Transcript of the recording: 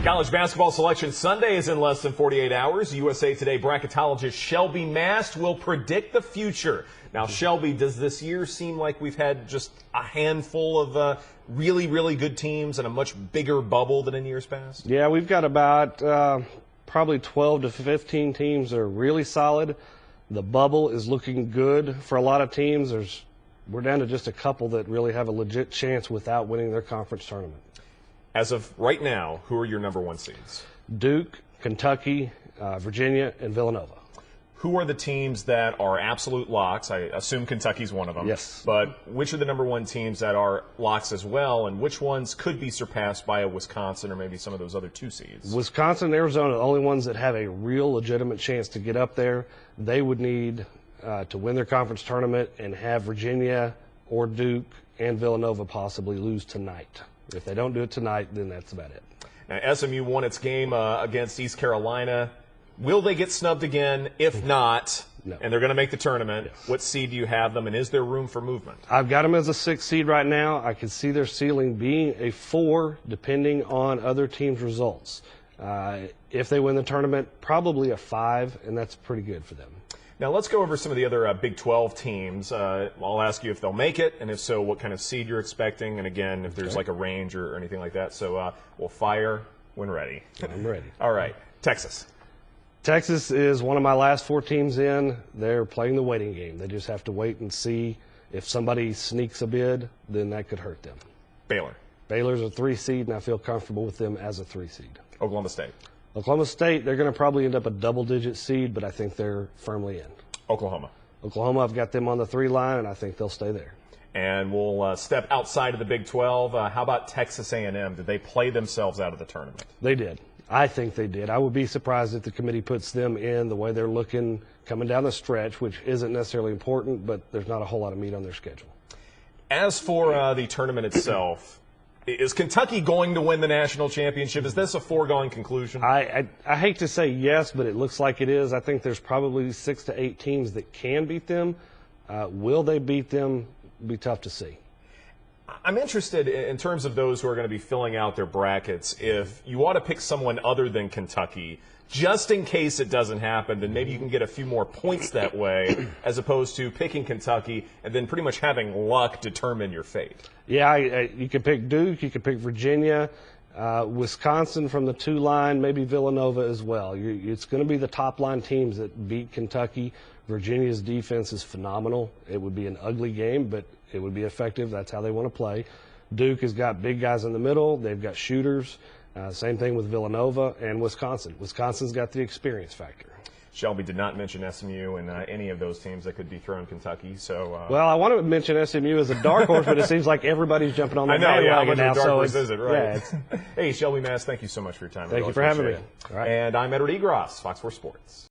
College basketball selection Sunday is in less than 48 hours. USA Today bracketologist Shelby Mast will predict the future. Now, Shelby, does this year seem like we've had just a handful of really, really good teams and a much bigger bubble than in years past? Yeah, we've got about probably 12 to 15 teams that are really solid. The bubble is looking good for a lot of teams. We're down to just a couple that really have a legit chance without winning their conference tournament. As of right now, who are your number one seeds? Duke, Kentucky, Virginia, and Villanova. Who are the teams that are absolute locks? I assume Kentucky's one of them. Yes. But which are the number one teams that are locks as well, and which ones could be surpassed by a Wisconsin or maybe some of those other two seeds? Wisconsin and Arizona are the only ones that have a real legitimate chance to get up there. They would need to win their conference tournament and have Virginia or Duke and Villanova possibly lose tonight. If they don't do it tonight, then that's about it. Now, SMU won its game against East Carolina. Will they get snubbed again? If not, no. And they're going to make the tournament, yes. What seed do you have them, and is there room for movement? I've got them as a 6 seed right now. I can see their ceiling being a 4, depending on other teams' results. If they win the tournament, probably a 5, and that's pretty good for them. Now, let's go over some of the other Big 12 teams. I'll ask you if they'll make it, and if so, what kind of seed you're expecting, and again, if there's like a range or anything like that. So we'll fire when ready. I'm ready. All right. Texas. Texas is one of my last 4 teams in. They're playing the waiting game. They just have to wait and see. If somebody sneaks a bid, then that could hurt them. Baylor. Baylor's a 3 seed, and I feel comfortable with them as a 3 seed. Oklahoma State. Oklahoma State, they're going to probably end up a double-digit seed, but I think they're firmly in. Oklahoma. Oklahoma, I've got them on the 3 line, and I think they'll stay there. And we'll step outside of the Big 12. How about Texas A&M? Did they play themselves out of the tournament? They did. I think they did. I would be surprised if the committee puts them in the way they're looking coming down the stretch, which isn't necessarily important, but there's not a whole lot of meat on their schedule. As for the tournament itself, is Kentucky going to win the national championship? Is this a foregone conclusion? I hate to say yes, but it looks like it is. I think there's probably 6 to 8 teams that can beat them. Will they beat them? Be tough to see. I'm interested in terms of those who are going to be filling out their brackets. If you ought to pick someone other than Kentucky, just in case it doesn't happen, then maybe you can get a few more points that way, as opposed to picking Kentucky and then pretty much having luck determine your fate. Yeah, you could pick Duke, you could pick Virginia, Wisconsin from the 2 line, maybe Villanova as well. It's going to be the top line teams that beat Kentucky. Virginia's defense is phenomenal. It would be an ugly game, but it would be effective. That's how they want to play. Duke has got big guys in the middle. They've got shooters. Same thing with Villanova and Wisconsin. Wisconsin's got the experience factor. Shelby did not mention SMU and any of those teams that could dethrone Kentucky. So, well, I want to mention SMU as a dark horse, but it seems like everybody's jumping on that bandwagon now. Dark horse is it, right? Yeah, hey, Shelby Mast, thank you so much for your time. Thank you for having me. All right. And I'm Edward Egros, Fox 4 Sports.